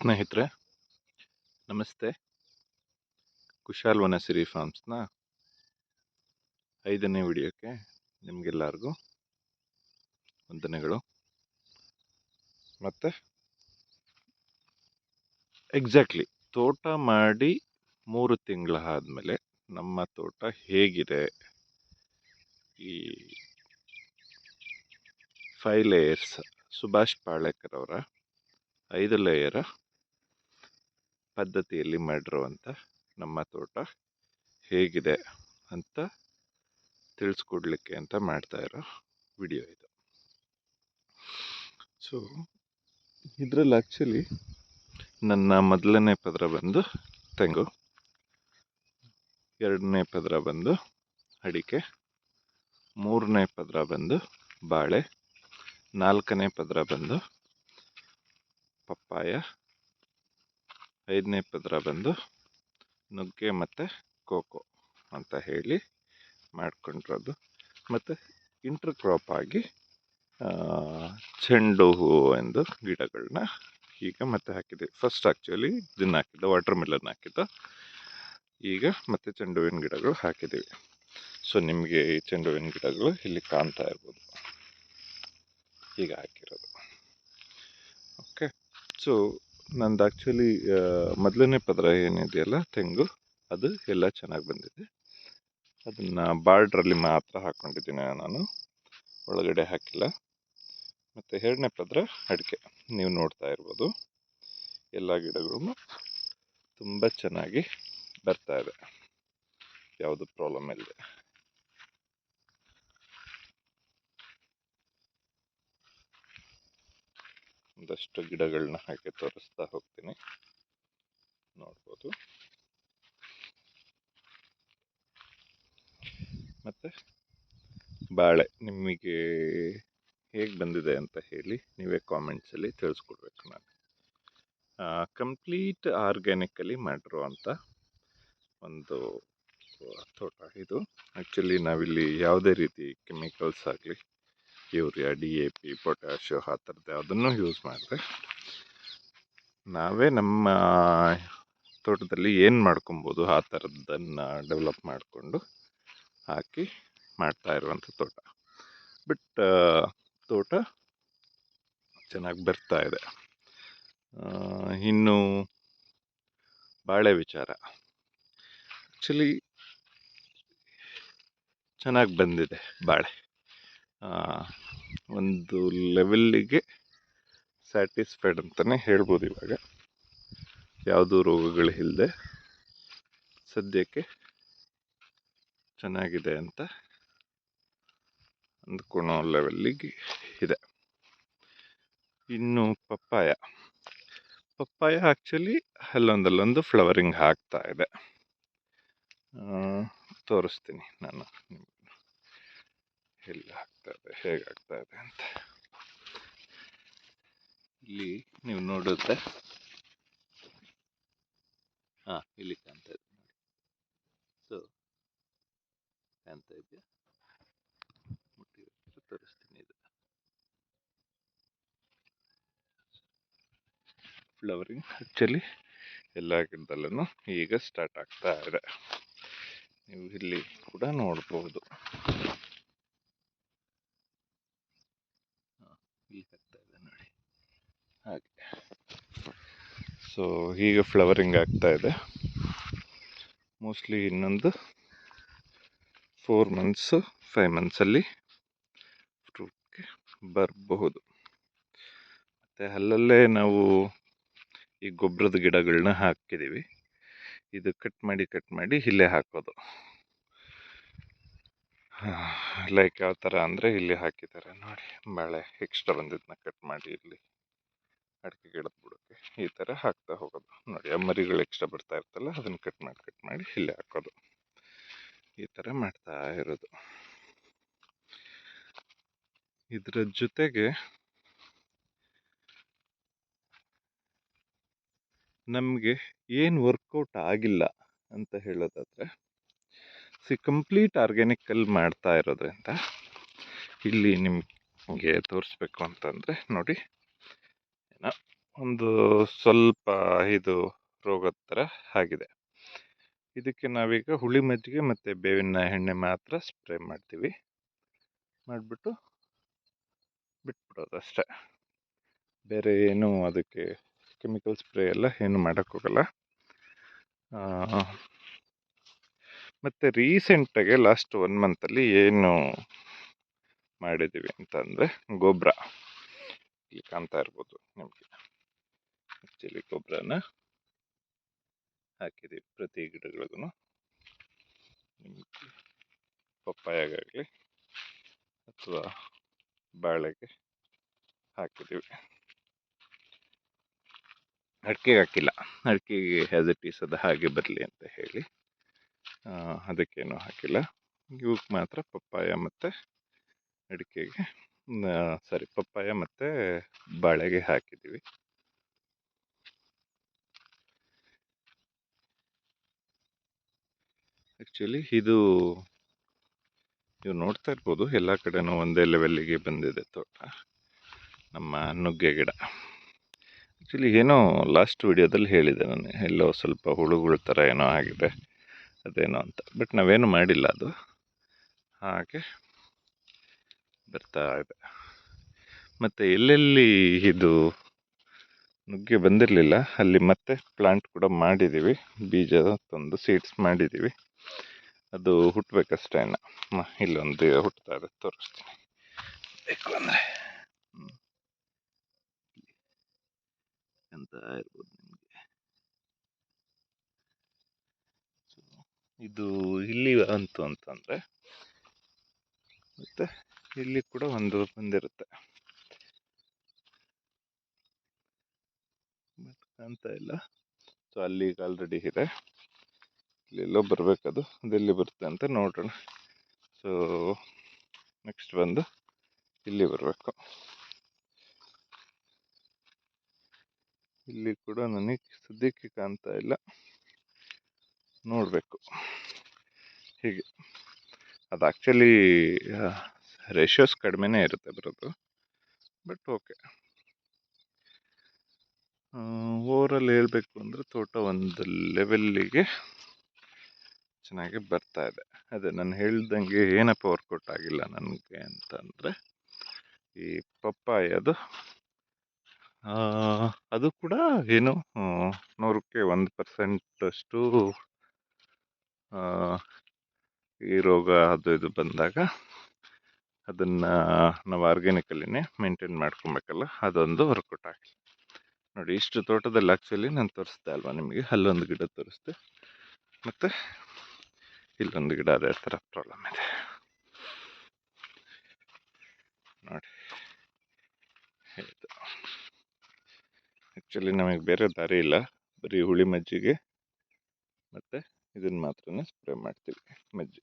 ಸ್ನೇಹಿತರೆ ನಮಸ್ತೆ. ಕುಶಾಲ್ ವನಸಿರಿ ಫಾರ್ಮ್ಸ್ನ 5ನೇ ವಿಡಿಯೋಕ್ಕೆ ನಿಮಗೆಲ್ಲರಿಗೂ ವಂದನೆಗಳು. ಮತ್ತು ಎಕ್ಸಾಕ್ಟ್ಲಿ ತೋಟ ಮಾಡಿ 3 ತಿಂಗಳ ಆದಮೇಲೆ ನಮ್ಮ ತೋಟ ಹೇಗಿದೆ, ಈ 5 ಲೇಯರ್ಸ್ ಸುಭಾಷ್ ಪಾಳೇಕರ್ ಅವರ 5 ಲೇಯರ ಪದ್ಧತಿಯಲ್ಲಿ ಮಾಡಿರುವಂಥ ನಮ್ಮ ತೋಟ ಹೇಗಿದೆ ಅಂತ ತಿಳಿಸ್ಕೊಡ್ಲಿಕ್ಕೆ ಅಂತ ಮಾಡ್ತಾ ಇರೋ ವಿಡಿಯೋ ಇದು. ಸೊ ಇದರಲ್ಲಿ ಆ್ಯಕ್ಚುಲಿ ನನ್ನ ಮೊದಲನೇ ಪದರ ಬಂದು ತೆಂಗು, 2ನೇ ಪದರ ಬಂದು ಅಡಿಕೆ, 3ನೇ ಪದರ ಬಂದು ಬಾಳೆ, 4ನೇ ಪದರ ಬಂದು ಪಪ್ಪಾಯ, 5ನೇ ಪದರ ಬಂದು ನುಗ್ಗೆ ಮತ್ತು ಕೋಕೋ ಅಂತ ಹೇಳಿ ಮಾಡ್ಕೊಂಡಿರೋದು. ಮತ್ತು ಇಂಟರ್ ಕ್ರಾಪ್ ಆಗಿ ಚೆಂಡು ಹೂವು ಎಂದು ಗಿಡಗಳನ್ನ ಈಗ ಮತ್ತೆ ಹಾಕಿದೆ. ಫಸ್ಟ್ ಆ್ಯಕ್ಚುಲಿ ಇದನ್ನು ಹಾಕಿದ್ದು, ವಾಟರ್ ಮೆಲನ್ ಹಾಕಿದ್ದು, ಈಗ ಮತ್ತೆ ಚೆಂಡು ಹೂವಿನ ಗಿಡಗಳು ಹಾಕಿದ್ದೀವಿ. ಸೊ ನಿಮಗೆ ಈ ಚೆಂಡು ಹೂವಿನ ಗಿಡಗಳು ಇಲ್ಲಿ ಕಾಣ್ತಾ ಇರ್ಬೋದು, ಈಗ ಹಾಕಿರೋದು. ಓಕೆ, ಸೊ ನಂದು ಆ್ಯಕ್ಚುಲಿ ಮೊದಲನೇ ಪದರ ಏನಿದೆಯಲ್ಲ ತೆಂಗು, ಅದು ಎಲ್ಲ ಚೆನ್ನಾಗಿ ಬಂದಿದೆ. ಅದನ್ನು ಬಾರ್ಡ್ರಲ್ಲಿ ಮಾತ್ರ ಹಾಕ್ಕೊಂಡಿದ್ದೀನಿ ನಾನು, ಒಳಗಡೆ ಹಾಕಿಲ್ಲ. ಮತ್ತು 2ನೇ ಪದರ ಅಡಿಕೆ, ನೀವು ನೋಡ್ತಾ ಇರ್ಬೋದು ಎಲ್ಲ ಗಿಡಗಳು ತುಂಬ ಚೆನ್ನಾಗಿ ಬರ್ತಾ ಇದೆ, ಯಾವುದು ಪ್ರಾಬ್ಲಮ್ ಇಲ್ಲದೆ. ಒಂದಷ್ಟು ಗಿಡಗಳನ್ನ ಹಾಕಿ ತೋರಿಸ್ತಾ ಹೋಗ್ತೀನಿ, ನೋಡ್ಬೋದು. ಮತ್ತು ಬಾಳೆ ನಿಮಗೆ ಹೇಗೆ ಬಂದಿದೆ ಅಂತ ಹೇಳಿ ನೀವೇ ಕಾಮೆಂಟ್ಸಲ್ಲಿ ತಿಳಿಸ್ಕೊಡ್ಬೇಕು. ನಾನು ಕಂಪ್ಲೀಟ್ ಆರ್ಗ್ಯಾನಿಕಲಿ ಮಾಡಿರುವಂಥ ಒಂದು ತೋಟ ಇದು. ಆ್ಯಕ್ಚುಲಿ ನಾವಿಲ್ಲಿ ಯಾವುದೇ ರೀತಿ ಕೆಮಿಕಲ್ಸ್ ಆಗಲಿ, ಯೂರಿಯಾ, DAP, ಪೊಟ್ಯಾಶು ಆ ಥರದ್ದು ಯಾವುದನ್ನು ಯೂಸ್ ಮಾಡಿದೆ. ನಾವೇ ನಮ್ಮ ತೋಟದಲ್ಲಿ ಏನು ಮಾಡ್ಕೊಬೋದು ಆ ಥರದ್ದನ್ನು ಡೆವಲಪ್ ಮಾಡಿಕೊಂಡು ಹಾಕಿ ಮಾಡ್ತಾ ಇರುವಂಥ ತೋಟ. ಬಟ್ ತೋಟ ಚೆನ್ನಾಗಿ ಬರ್ತಾ ಇದೆ. ಇನ್ನು ಬಾಳೆ ವಿಚಾರ, ಆ್ಯಕ್ಚುಲಿ ಚೆನ್ನಾಗಿ ಬಂದಿದೆ ಬಾಳೆ. ಒಂದು ಲೆವೆಲ್ಲಿಗೆ ಸ್ಯಾಟಿಸ್ಫೈಡ್ ಅಂತಲೇ ಹೇಳ್ಬೋದು. ಇವಾಗ ಯಾವುದೂ ರೋಗಗಳು ಇಲ್ಲದೆ ಸದ್ಯಕ್ಕೆ ಚೆನ್ನಾಗಿದೆ ಅಂತ ಅಂದ್ಕೊಳೋ ಲೆವೆಲ್ಲಿಗೆ ಇದೆ. ಇನ್ನು ಪಪ್ಪಾಯ ಆ್ಯಕ್ಚುಲಿ ಅಲ್ಲೊಂದಲ್ಲೊಂದು ಫ್ಲವರಿಂಗ್ ಆಗ್ತಾ ಇದೆ. ತೋರಿಸ್ತೀನಿ ನಾನು ಎಲ್ಲಿ ಆಗ್ತಾ ಇದೆ, ಹೇಗಾಗ್ತಾ ಇದೆ ಅಂತ. ಇಲ್ಲಿ ನೀವು ನೋಡುತ್ತೆ, ಇಲ್ಲಿ ಕಾಣ್ತಾ ಇದೆ ನೋಡಿ. ಸೊ ಕಾಣ್ತಾ ಇದೆಯಾ, ತೋರಿಸ್ತೀನಿ. ಇದು ಫ್ಲವರಿಂಗ್ ಆ್ಯಕ್ಚುಲಿ ಎಲ್ಲ ಗಿಡದಲ್ಲೂ ಈಗ ಸ್ಟಾರ್ಟ್ ಆಗ್ತಾ ಇದೆ. ನೀವು ಇಲ್ಲಿ ಕೂಡ ನೋಡ್ಬೋದು, ಇಲ್ಲಿ ಆಗ್ತಾ ಇದೆ ನೋಡಿ, ಹಾಗೆ. ಸೊ ಈಗ ಫ್ಲವರಿಂಗ್ ಆಗ್ತಾ ಇದೆ. ಮೋಸ್ಟ್ಲಿ ಇನ್ನೊಂದು 4 ಮಂತ್ಸು 5 ಮಂತ್ಸಲ್ಲಿ ಫ್ರೂಟ್ಗೆ ಬರಬಹುದು. ಮತ್ತು ಅಲ್ಲಲ್ಲೇ ನಾವು ಈ ಗೊಬ್ಬರದ ಗಿಡಗಳನ್ನ ಹಾಕಿದ್ದೀವಿ. ಇದು ಕಟ್ ಮಾಡಿ ಇಲ್ಲೇ ಹಾಕೋದು. ಲೈಕ್ ಯಾವ ಥರ ಅಂದರೆ ಇಲ್ಲಿ ಹಾಕಿದ್ದಾರೆ ನೋಡಿ, ಬಾಳೆ ಎಕ್ಸ್ಟ್ರಾ ಬಂದಿದ್ದನ್ನ ಕಟ್ ಮಾಡಿ ಇಲ್ಲಿ ಅಡಿಕೆ ಗಿಡದ ಬುಡಕ್ಕೆ ಈ ಥರ ಹಾಕ್ತಾ ಹೋಗೋದು ನೋಡಿ. ಆ ಮರಿಗಳು ಎಕ್ಸ್ಟ್ರಾ ಬರ್ತಾ ಇರ್ತಲ್ಲ, ಅದನ್ನು ಕಟ್ ಮಾಡಿ ಇಲ್ಲೇ ಹಾಕೋದು. ಈ ಥರ ಮಾಡ್ತಾ ಇರೋದು. ಇದರ ಜೊತೆಗೆ ನಮಗೆ ಏನು ವರ್ಕೌಟ್ ಆಗಿಲ್ಲ ಅಂತ ಹೇಳೋದಾದರೆ, ಕಂಪ್ಲೀಟ್ ಆರ್ಗ್ಯಾನಿಕಲ್ಲಿ ಮಾಡ್ತಾ ಇರೋದ್ರಿಂದ ಇಲ್ಲಿ ನಿಮಗೆ ತೋರಿಸ್ಬೇಕು ಅಂತಂದರೆ ನೋಡಿ, ಏನೋ ಒಂದು ಸ್ವಲ್ಪ ಇದು ರೋಗದ ಥರ ಆಗಿದೆ. ಇದಕ್ಕೆ ನಾವೀಗ ಹುಳಿ ಮಜ್ಜಿಗೆ ಮತ್ತು ಬೇವಿನ ಎಣ್ಣೆ ಮಾತ್ರ ಸ್ಪ್ರೇ ಮಾಡ್ತೀವಿ. ಮಾಡಿಬಿಟ್ಟು ಬಿಟ್ಬಿಡೋದು ಅಷ್ಟೇ. ಬೇರೆ ಏನು ಅದಕ್ಕೆ ಕೆಮಿಕಲ್ ಸ್ಪ್ರೇ ಎಲ್ಲ ಏನು ಮಾಡೋಕ್ಕೋಗಲ್ಲ. ಮತ್ತು ರೀಸೆಂಟಾಗಿ ಲಾಸ್ಟ್ 1 ಮಂತಲ್ಲಿ ಏನು ಮಾಡಿದ್ದೀವಿ ಅಂತಂದರೆ ಗೊಬ್ಬರ. ಇಲ್ಲಿ ಕಾಣ್ತಾ ಇರ್ಬೋದು ನಿಮಗೆ. ಆ್ಯಕ್ಚುಲಿ ಗೊಬ್ಬರನ ಹಾಕಿದ್ದೀವಿ ಪ್ರತಿ ಗಿಡಗಳಿಗೂ. ನಿಮಗೆ ಪಪ್ಪಾಯಗಾಗಲಿ ಅಥವಾ ಬಾಳೆಗೆ ಹಾಕಿದ್ದೀವಿ. ಅಡಿಕೆಗೆ ಹಾಕಿಲ್ಲ. ಅಡಿಕೆಗೆ ಆ್ಯಸ್ ಇಟ್ ಈಸ್ ಅದು ಹಾಗೆ ಬರಲಿ ಅಂತ ಹೇಳಿ ಅದಕ್ಕೇನು ಹಾಕಿಲ್ಲ. ಇವಕ್ಕೆ ಮಾತ್ರ ಪಪ್ಪಾಯ ಮತ್ತು ಅಡಿಕೆಗೆ ಪಪ್ಪಾಯ ಮತ್ತು ಬಾಳೆಗೆ ಹಾಕಿದ್ದೀವಿ. ಆ್ಯಕ್ಚುಲಿ ಇದು ನೀವು ನೋಡ್ತಾ ಇರ್ಬೋದು, ಎಲ್ಲ ಕಡೆನೂ ಒಂದೇ ಲೆವೆಲ್ಲಿಗೆ ಬಂದಿದೆ ತೋಟ. ನಮ್ಮ ನುಗ್ಗೆ ಗಿಡ ಆ್ಯಕ್ಚುಲಿ ಏನೋ ಲಾಸ್ಟ್ ವಿಡಿಯೋದಲ್ಲಿ ಹೇಳಿದೆ ನಾನು, ಎಲ್ಲೋ ಸ್ವಲ್ಪ ಹುಳುಗಳ ಥರ ಏನೋ ಆಗಿದೆ ಅದೇನೋ ಅಂತ. ಬಟ್ ನಾವೇನು ಮಾಡಿಲ್ಲ, ಅದು ಹಾಗೆ ಬರ್ತಾ ಇದೆ. ಮತ್ತು ಎಲ್ಲೆಲ್ಲಿ ಇದು ನುಗ್ಗೆ ಬಂದಿರಲಿಲ್ಲ ಅಲ್ಲಿ ಮತ್ತೆ ಪ್ಲಾಂಟ್ ಕೂಡ ಮಾಡಿದ್ದೀವಿ. ಬೀಜ ತಂದು ಸೀಡ್ಸ್ ಮಾಡಿದ್ದೀವಿ. ಅದು ಹುಟ್ಟಬೇಕಷ್ಟೇ. ಇಲ್ಲೊಂದು ಹುಟ್ಟುತ್ತಾ ಇದೆ, ತೋರಿಸ್ತೀನಿ ಬೇಕು ಅಂದರೆ. ಅಂತ ಇರ್ಬೋದು ನಿಮಗೆ. ಇದು ಇಲ್ಲಿ ಅಂತು ಅಂತಂದರೆ ಮತ್ತು ಇಲ್ಲಿ ಕೂಡ ಒಂದು ಬಂದಿರುತ್ತೆ. ಕಾಣ್ತಾ ಇಲ್ಲ. ಸೊ ಅಲ್ಲಿಗೆ ಆಲ್ರೆಡಿ ಇದೆ. ಇಲ್ಲೆಲ್ಲೋ ಬರಬೇಕದು, ಅದೆಲ್ಲಿ ಬರುತ್ತೆ ಅಂತ ನೋಡೋಣ. ಸೊ ನೆಕ್ಸ್ಟ್ ಬಂದು ಇಲ್ಲಿ ಬರಬೇಕು. ಇಲ್ಲಿ ಕೂಡ ನನಗೆ ಸದ್ಯಕ್ಕೆ ಕಾಣ್ತಾ ಇಲ್ಲ, ನೋಡಬೇಕು. ಹೀಗೆ ಅದು ಆ್ಯಕ್ಚುಲಿ ರೇಷಿಯೋಸ್ ಕಡಿಮೆನೇ ಇರುತ್ತೆ ಬರೋದು, ಬಟ್ ಓಕೆ. ಓವರಾಲ್ ಹೇಳಬೇಕು ಅಂದರೆ ತೋಟ ಒಂದು ಲೆವೆಲ್ಲಿಗೆ ಚೆನ್ನಾಗಿ ಬರ್ತಾ ಇದೆ. ಅದೇ ನಾನು ಹೇಳ್ದಂಗೆ ಏನಪ್ಪ ವರ್ಕೌಟ್ ಆಗಿಲ್ಲ ನನಗೆ ಅಂತಂದರೆ, ಈ ಪಪ್ಪಾಯದು ಅದು ಕೂಡ ಏನು 100ಕ್ಕೆ 1% ಅಷ್ಟು ಈ ರೋಗ ಅದು ಇದು ಬಂದಾಗ ಅದನ್ನು ನಾವು ಆರ್ಗ್ಯಾನಿಕಲ್ಲಿನೇ ಮೇಂಟೈನ್ ಮಾಡ್ಕೊಬೇಕಲ್ಲ, ಅದೊಂದು ವರ್ಕೌಟ್ ಆಗಲಿ. ನೋಡಿ, ಇಷ್ಟು ತೋಟದಲ್ಲಿ ಆ್ಯಕ್ಚುಲಿ ನಾನು ತೋರಿಸ್ದೆ ಅಲ್ವಾ ನಿಮಗೆ, ಅಲ್ಲೊಂದು ಗಿಡ ತೋರಿಸ್ದೆ, ಮತ್ತು ಇಲ್ಲೊಂದು ಗಿಡ ಅದೇ ಥರ ಪ್ರಾಬ್ಲಮ್ ಇದೆ ನೋಡಿ. ಆ್ಯಕ್ಚುಲಿ ನಮಗೆ ಬೇರೆ ದಾರಿ ಇಲ್ಲ, ಬರೀ ಹುಳಿ ಮಜ್ಜಿಗೆ ಮತ್ತು ಇದನ್ನು ಮಾತ್ರ ಸ್ಪ್ರೇ ಮಾಡ್ತೀವಿ.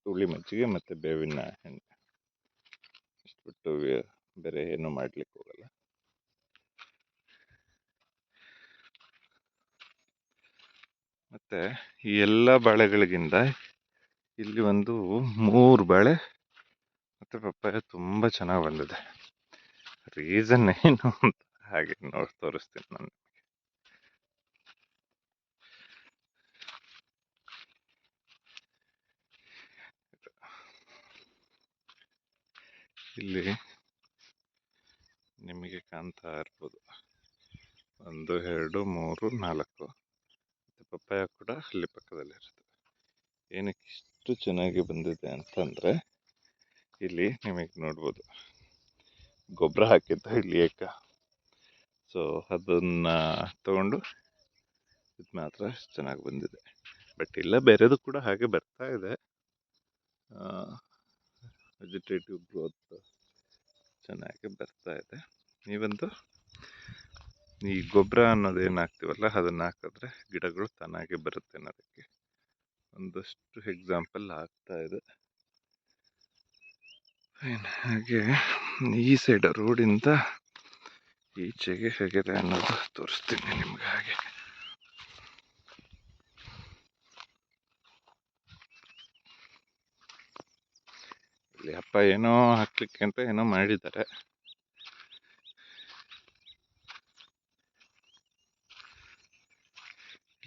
ಹುಳಿ ಮಜ್ಜಿಗೆ ಮತ್ತು ಬೇವಿನ ಎಣ್ಣೆ, ಇಷ್ಟು ಬಿಟ್ಟು ಬೇರೆ ಏನು ಮಾಡಲಿಕ್ಕೆ ಹೋಗಲ್ಲ. ಮತ್ತು ಈ ಎಲ್ಲ ಬಾಳೆಗಳಿಗಿಂತ ಇಲ್ಲಿ ಒಂದು 3 ಬಾಳೆ ಮತ್ತು ಪಪ್ಪಾಯ ತುಂಬ ಚೆನ್ನಾಗಿ ಬಂದಿದೆ. ರೀಸನ್ ಏನು ಅಂತ ಹಾಗೆ ತೋರಿಸ್ತೀನಿ ನಾನು. ಇಲ್ಲಿ ನಿಮಗೆ ಕಾಣ್ತಾ ಇರ್ಬೋದು, 1 2 3 4 ಮತ್ತು ಪಪ್ಪಾಯ ಕೂಡ ಅಲ್ಲಿ ಪಕ್ಕದಲ್ಲಿರುತ್ತೆ. ಏನಕ್ಕೆ ಇಷ್ಟು ಚೆನ್ನಾಗಿ ಬಂದಿದೆ ಅಂತಂದರೆ, ಇಲ್ಲಿ ನಿಮಗೆ ನೋಡ್ಬೋದು ಗೊಬ್ಬರ ಹಾಕಿದ್ದು ಇಲ್ಲಿ ಸೊ ಅದನ್ನು ತಗೊಂಡು ಇದು ಮಾತ್ರ ಚೆನ್ನಾಗಿ ಬಂದಿದೆ. ಬಟ್ ಇಲ್ಲ, ಬೇರೆದು ಕೂಡ ಹಾಗೆ ಬರ್ತಾ ಇದೆ. ವೆಜಿಟೇಟಿವ್ ಗ್ರೋತ್ ಚೆನ್ನಾಗಿ ಬರ್ತಾ ಇದೆ. ನೀವಂತೂ ಈ ಗೊಬ್ಬರ ಅನ್ನೋದೇನು ಹಾಕ್ತೀವಲ್ಲ, ಅದನ್ನು ಹಾಕಿದ್ರೆ ಗಿಡಗಳು ತಾನಾಗಿ ಬರುತ್ತೆ ಅನ್ನೋದಕ್ಕೆ ಒಂದಷ್ಟು ಎಕ್ಸಾಂಪಲ್ ಆಗ್ತಾ ಇದೆ. ಹಾಗೆ ಈ ಸೈಡ್ ರೋಡಿಂದ ಈಚೆಗೆ ಹೇಗಿದೆ ಅನ್ನೋದು ತೋರಿಸ್ತೀನಿ ನಿಮ್ಗೆ. ಹಾಗೆ ಇಲ್ಲಿ ಅಪ್ಪ ಏನೋ ಹಾಕ್ಲಿಕ್ಕೆ ಅಂತ ಏನೋ ಮಾಡಿದ್ದಾರೆ.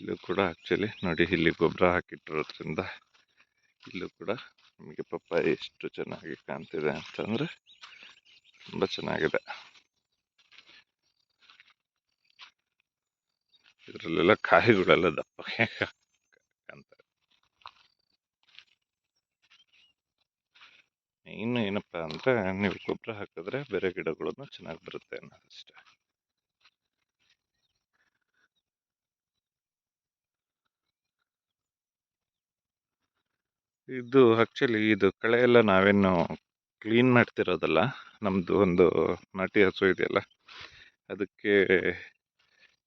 ಇಲ್ಲೂ ಕೂಡ ಆ್ಯಕ್ಚುಲಿ ನೋಡಿ, ಇಲ್ಲಿ ಗೊಬ್ಬರ ಹಾಕಿಟ್ಟಿರೋದ್ರಿಂದ ಇಲ್ಲೂ ಕೂಡ ನಿಮಗೆ ಪಪ್ಪಾಯಿ ಎಷ್ಟು ಚೆನ್ನಾಗಿ ಕಾಣ್ತಿದೆ ಅಂತಂದರೆ ತುಂಬ ಚೆನ್ನಾಗಿದೆ. ಇದರಲ್ಲೆಲ್ಲ ಕಾಯಿಗಳೆಲ್ಲ ದಪ್ಪಗೆ ಕಾಣ್ತವೆ. ಇನ್ನು ಏನಪ್ಪ ಅಂದರೆ, ನೀವು ಗೊಬ್ಬರ ಹಾಕಿದ್ರೆ ಬೇರೆ ಗಿಡಗಳನ್ನು ಚೆನ್ನಾಗಿ ಬರುತ್ತೆ ಅನ್ನೋದಷ್ಟೇ. ಇದು ಆ್ಯಕ್ಚುಲಿ ಇದು ಕಳೆ ಎಲ್ಲ ನಾವೇನು ಕ್ಲೀನ್ ಮಾಡ್ತಿರೋದಲ್ಲ, ನಮ್ಮದು ಒಂದು ನಾಟಿ ಹಸು ಇದೆಯಲ್ಲ, ಅದಕ್ಕೆ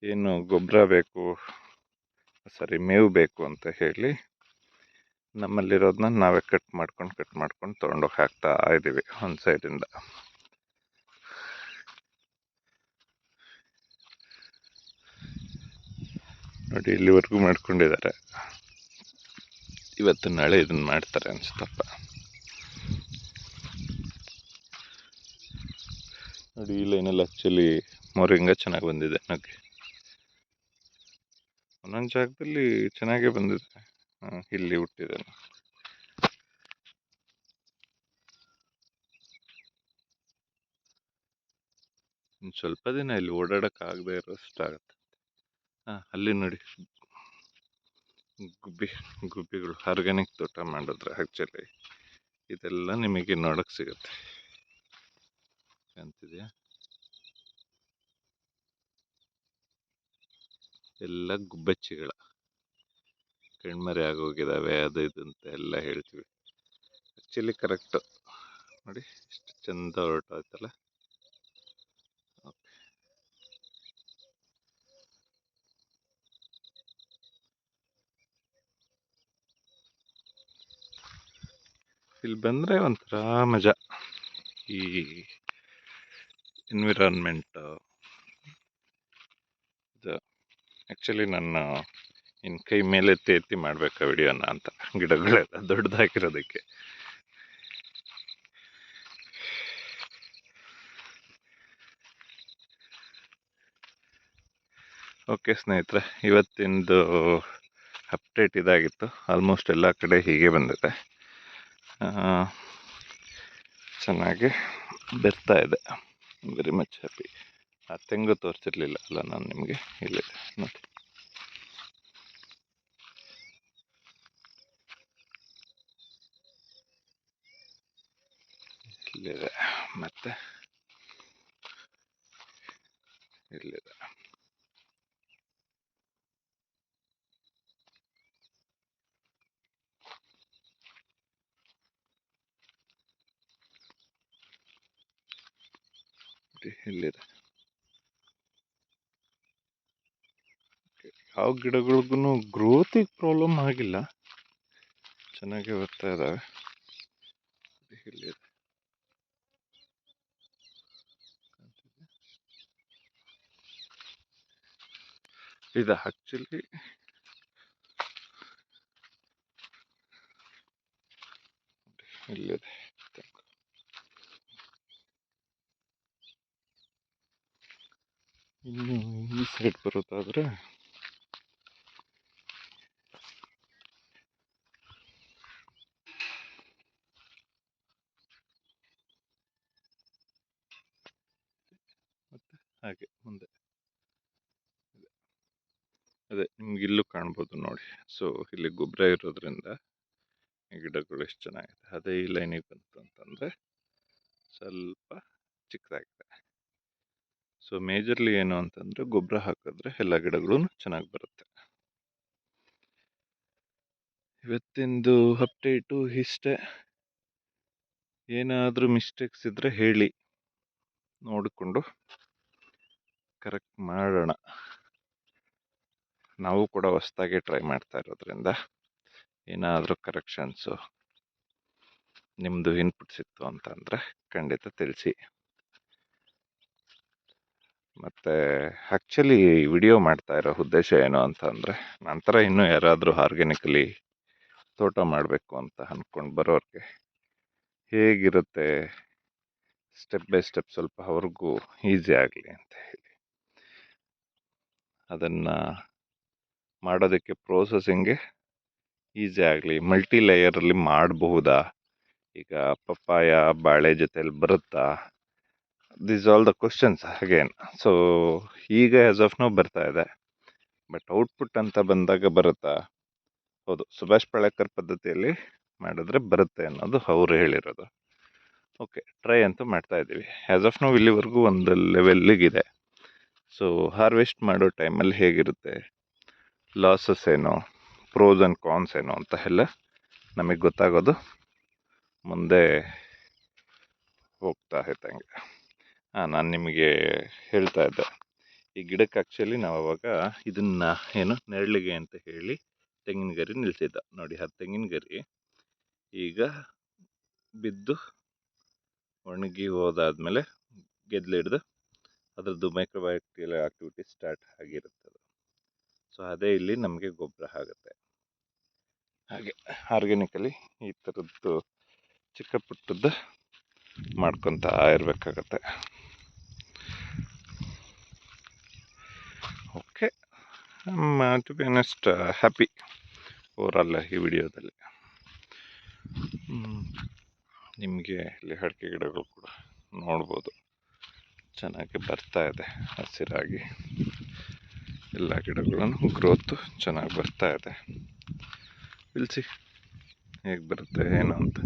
ಏನು ಗೊಬ್ಬರ ಬೇಕು, ಮೇವು ಬೇಕು ಅಂತ ಹೇಳಿ ನಮ್ಮಲ್ಲಿರೋದನ್ನ ನಾವೇ ಕಟ್ ಮಾಡ್ಕೊಂಡು ತೊಗೊಂಡೋಗಿ ಹಾಕ್ತಾ ಇದ್ದೀವಿ ಒಂದು ಸೈಡಿಂದ. ನೋಡಿ, ಇಲ್ಲಿವರೆಗೂ ಮಾಡ್ಕೊಂಡಿದ್ದಾರೆ. ಇವತ್ತು ನಾಳೆ ಇದನ್ನು ಮಾಡ್ತಾರೆ ಅನ್ಸುತ್ತಪ್ಪ. ನೋಡಿ, ಈ ಲೈನಲ್ಲಿ ಆ್ಯಕ್ಚುಲಿ ಮೊರಿಂಗ ಚೆನ್ನಾಗಿ ಬಂದಿದೆ. ನನಗೆ ಒಂದೊಂದು ಜಾಗದಲ್ಲಿ ಚೆನ್ನಾಗೇ ಬಂದಿದೆ. ಇಲ್ಲಿ ಹುಟ್ಟಿದೆ. ಇನ್ನು ಸ್ವಲ್ಪ ದಿನ ಇಲ್ಲಿ ಓಡಾಡೋಕ್ಕಾಗದೇ ಇರೋಷ್ಟಾಗತ್ತೆ. ಅಲ್ಲಿ ನೋಡಿ, ಗುಬ್ಬಿಗಳು ಆರ್ಗ್ಯಾನಿಕ್ ತೋಟ ಮಾಡಿದ್ರೆ ಆ್ಯಕ್ಚುಲಿ ಇದೆಲ್ಲ ನಿಮಗೆ ನೋಡೋಕ್ಕೆ ಸಿಗುತ್ತೆ. ಕಾಣ್ತಿದೆಯಾ? ಎಲ್ಲ ಗುಬ್ಬಚ್ಚಿಗಳ ಕಣ್ಮರೆ ಆಗೋಗಿದ್ದಾವೆ, ಅದು ಇದು ಅಂತ ಎಲ್ಲ ಹೇಳ್ತೀವಿ. Actually correct. ನೋಡಿ ಎಷ್ಟು ಚಂದ ಹೊರಟೋಯ್ತಲ್ಲ. ಇಲ್ಲಿ ಬಂದರೆ ಒಂಥರ ಮಜಾ. ಈ ಎನ್ವಿರಾನ್ಮೆಂಟ್ ಇದು ಆ್ಯಕ್ಚುಲಿ ನನ್ನ ಇನ್ನು ಕೈ ಮೇಲೆ ಎತ್ತಿ ಮಾಡಬೇಕಾ ವಿಡಿಯೋನ ಅಂತ, ಗಿಡಗಳೆಲ್ಲ ದೊಡ್ಡದಾಗಿರೋದಕ್ಕೆ. ಓಕೆ ಸ್ನೇಹಿತರೆ, ಇವತ್ತಿಂದು ಅಪ್ಡೇಟ್ ಇದಾಗಿತ್ತು. ಆಲ್ಮೋಸ್ಟ್ ಎಲ್ಲ ಕಡೆ ಹೀಗೆ ಬಂದಿದೆ, ಚೆನ್ನಾಗಿ ಬರ್ತಾ ಇದೆ. Very much happy. ಆ ತೆಂಗು ತೋರಿಸಿರ್ಲಿಲ್ಲ ಅಲ್ಲ ನಾನು ನಿಮಗೆ, ಇಲ್ಲಿದೆ ನೋಡಿ. ಇಲ್ಲಿದೆ, ಮತ್ತೆ ಇಲ್ಲಿದೆ. ಇಲ್ಲಿದೆ. ಯಾವ ಗಿಡಗಳಿಗೂ ಗ್ರೋತಿಗೆ ಪ್ರಾಬ್ಲಮ್ ಆಗಿಲ್ಲ, ಚೆನ್ನಾಗಿ ಬರ್ತಾ ಇದ್ದಾವೆ. ಇಲ್ಲಿದೆ. ಇದು ಆ್ಯಕ್ಚುಲಿ ಇಲ್ಲಿದೆ. ಇನ್ನು ಈ ಸೈಡ್ ಬರೋದಾದ್ರೆ ಮತ್ತೆ ಹಾಗೆ ಮುಂದೆ ಅದೇ ನಿಮ್ಗೆ ಇಲ್ಲೂ ಕಾಣ್ಬೋದು ನೋಡಿ. ಸೊ ಇಲ್ಲಿ ಗೊಬ್ಬರ ಇರೋದ್ರಿಂದ ಗಿಡಗಳು ಎಷ್ಟು ಚೆನ್ನಾಗಿದೆ. ಅದೇ ಈ ಲೈನಿಗೆ ಬಂತು ಅಂತಂದರೆ ಸ್ವಲ್ಪ ಚಿಕ್ಕದಾಗಿದೆ. ಸೊ ಮೇಜರ್ಲಿ ಏನು ಅಂತಂದರೆ, ಗೊಬ್ಬರ ಹಾಕಿದ್ರೆ ಎಲ್ಲ ಗಿಡಗಳು ಚೆನ್ನಾಗಿ ಬರುತ್ತೆ. ಇವತ್ತಿಂದು ಅಪ್ಡೇಟು ಇಷ್ಟೇ. ಏನಾದರೂ ಮಿಸ್ಟೇಕ್ಸ್ ಇದ್ದರೆ ಹೇಳಿ, ನೋಡಿಕೊಂಡು ಕರೆಕ್ಟ್ ಮಾಡೋಣ. ನಾವು ಕೂಡ ಹೊಸ್ದಾಗಿ ಟ್ರೈ ಮಾಡ್ತಾ ಇರೋದ್ರಿಂದ ಏನಾದರೂ ಕರೆಕ್ಷನ್ಸು ನಿಮ್ಮದು ಇನ್ಪುಟ್ ಸಿಕ್ತು ಅಂತಂದರೆ ಖಂಡಿತ ತಿಳಿಸಿ. ಮತ್ತು ಆ್ಯಕ್ಚುಲಿ ವಿಡಿಯೋ ಮಾಡ್ತಾ ಇರೋ ಉದ್ದೇಶ ಏನು ಅಂತಂದರೆ, ನಂತರ ಇನ್ನೂ ಯಾರಾದರೂ ಆರ್ಗ್ಯಾನಿಕಲಿ ತೋಟ ಮಾಡಬೇಕು ಅಂತ ಅಂದ್ಕೊಂಡು ಬರೋರಿಗೆ ಹೇಗಿರುತ್ತೆ, ಸ್ಟೆಪ್ ಬೈ ಸ್ಟೆಪ್ ಸ್ವಲ್ಪ ಅವ್ರಿಗೂ ಈಸಿ ಆಗಲಿ ಅಂತ ಹೇಳಿ ಅದನ್ನು ಮಾಡೋದಕ್ಕೆ ಪ್ರೋಸೆಸಿಂಗ್ಗೆ ಈಸಿ ಆಗಲಿ. ಮಲ್ಟಿ ಲೇಯರಲ್ಲಿ ಮಾಡಬಹುದಾ, ಈಗ ಪಪ್ಪಾಯ ಬಾಳೆ ಜೊತೆಲಿ ಬರುತ್ತಾ, this all the questions again. So ಈಗ ಆಸ್ ಆಫ್ ನೌ ಬರ್ತಾ ಇದೆ, ಬಟ್ ಔಟ್ಪುಟ್ ಅಂತ ಬಂದಾಗ ಬರುತ್ತಾ? ಹೌದು, ಸುಭಾಷ್ ಪಾಳೇಕರ್ ಪದ್ಧತಿಯಲ್ಲಿ ಮಾಡಿದ್ರೆ ಬರುತ್ತೆ ಅನ್ನೋದು ಅವರು ಹೇಳಿರೋದು. ಓಕೆ, ಟ್ರೈ ಅಂತೂ ಮಾಡ್ತಾ ಇದ್ದೀವಿ. ಆ್ಯಸ್ ಆಫ್ ನಾವು ಇಲ್ಲಿವರೆಗೂ ಒಂದು ಲೆವೆಲ್ಲಿಗಿದೆ. ಸೊ ಹಾರ್ವೆಸ್ಟ್ ಮಾಡೋ ಟೈಮಲ್ಲಿ ಹೇಗಿರುತ್ತೆ, ಲಾಸಸ್ ಏನು, ಪ್ರೋಸ್ ಆ್ಯಂಡ್ ಕಾನ್ಸ್ ಏನು ಅಂತ ಎಲ್ಲ ನಮಗೆ ಗೊತ್ತಾಗೋದು ಮುಂದೆ ಹೋಗ್ತಾ ಇದ್ದಂಗೆ. ನಾನು ನಿಮಗೆ ಹೇಳ್ತಾ ಇದ್ದೆ, ಈ ಗಿಡಕ್ಕೆ ಆ್ಯಕ್ಚುಲಿ ನಾವು ಅವಾಗ ಇದನ್ನು ಏನು ನೆರಳಿಗೆ ಅಂತ ಹೇಳಿ ತೆಂಗಿನ ಗರಿ ನಿಲ್ಲಿಸಿದ್ದ. ನೋಡಿ, ಆ ತೆಂಗಿನ ಗರಿ ಈಗ ಬಿದ್ದು ಒಣಗಿ ಹೋದಾದ್ಮೇಲೆ ಗೆದ್ಲಿಡ್ದು ಅದರದ್ದು ಮೈಕ್ರೋಬ್ಯಾಕ್ಟೀರಿಯಲ್ ಆಕ್ಟಿವಿಟಿ ಸ್ಟಾರ್ಟ್ ಆಗಿರುತ್ತೆ. ಸೊ ಅದೇ ಇಲ್ಲಿ ನಮಗೆ ಗೊಬ್ಬರ ಆಗುತ್ತೆ. ಹಾಗೆ ಆರ್ಗ್ಯಾನಿಕಲಿ ಈ ಥರದ್ದು ಚಿಕ್ಕ ಪುಟ್ಟದ್ದು ಮಾಡ್ಕೊತಾ ಇರಬೇಕಾಗತ್ತೆ. Okay, to be honest happy overall ಈ ವಿಡಿಯೋದಲ್ಲಿ. ನಿಮಗೆ ಇಲ್ಲಿ ಅಡಿಕೆ ಗಿಡಗಳು ಕೂಡ ನೋಡ್ಬೋದು, ಚೆನ್ನಾಗಿ ಬರ್ತಾ ಇದೆ ಹಸಿರಾಗಿ. ಎಲ್ಲ ಗಿಡಗಳನ್ನು ಗ್ರೋತು ಚೆನ್ನಾಗಿ ಬರ್ತಾ ಇದೆ. ಇಲ್ಸಿ ಹೇಗೆ ಬರುತ್ತೆ ಏನು ಅಂತ.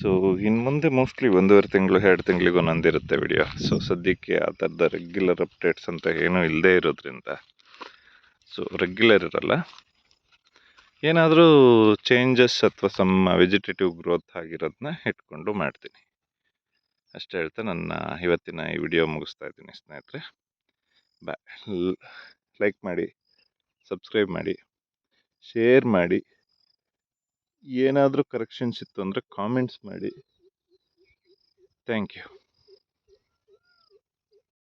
ಸೊ ಇನ್ನು ಮುಂದೆ ಮೋಸ್ಟ್ಲಿ 1.5 ತಿಂಗಳು 2 ತಿಂಗಳಿಗೂ ಒಂದೊಂದಿರುತ್ತೆ ವಿಡಿಯೋ. ಸೊ ಸದ್ಯಕ್ಕೆ ಆ ಥರದ ರೆಗ್ಯುಲರ್ ಅಪ್ಡೇಟ್ಸ್ ಅಂತ ಏನೂ ಇಲ್ಲದೇ ಇರೋದ್ರಿಂದ, ಸೊ ರೆಗ್ಯುಲರ್ ಇರಲ್ಲ, ಏನಾದರೂ ಚೇಂಜಸ್ ಅಥವಾ ಸಮ್ ವೆಜಿಟೇಟಿವ್ ಗ್ರೋತ್ ಆಗಿರೋದನ್ನ ಇಟ್ಕೊಂಡು ಮಾಡ್ತೀನಿ ಅಷ್ಟೇ ಹೇಳ್ತಾ ನನ್ನ ಇವತ್ತಿನ ಈ ವಿಡಿಯೋ ಮುಗಿಸ್ತಾ ಇದ್ದೀನಿ ಸ್ನೇಹಿತರೆ. ಬಾಯ್. ಲೈಕ್ ಮಾಡಿ, ಸಬ್ಸ್ಕ್ರೈಬ್ ಮಾಡಿ, ಶೇರ್ ಮಾಡಿ, ಏನಾದರೂ ಕರೆಕ್ಷನ್ಸ್ ಇತ್ತು ಅಂದರೆ ಕಾಮೆಂಟ್ಸ್ ಮಾಡಿ. Thank you.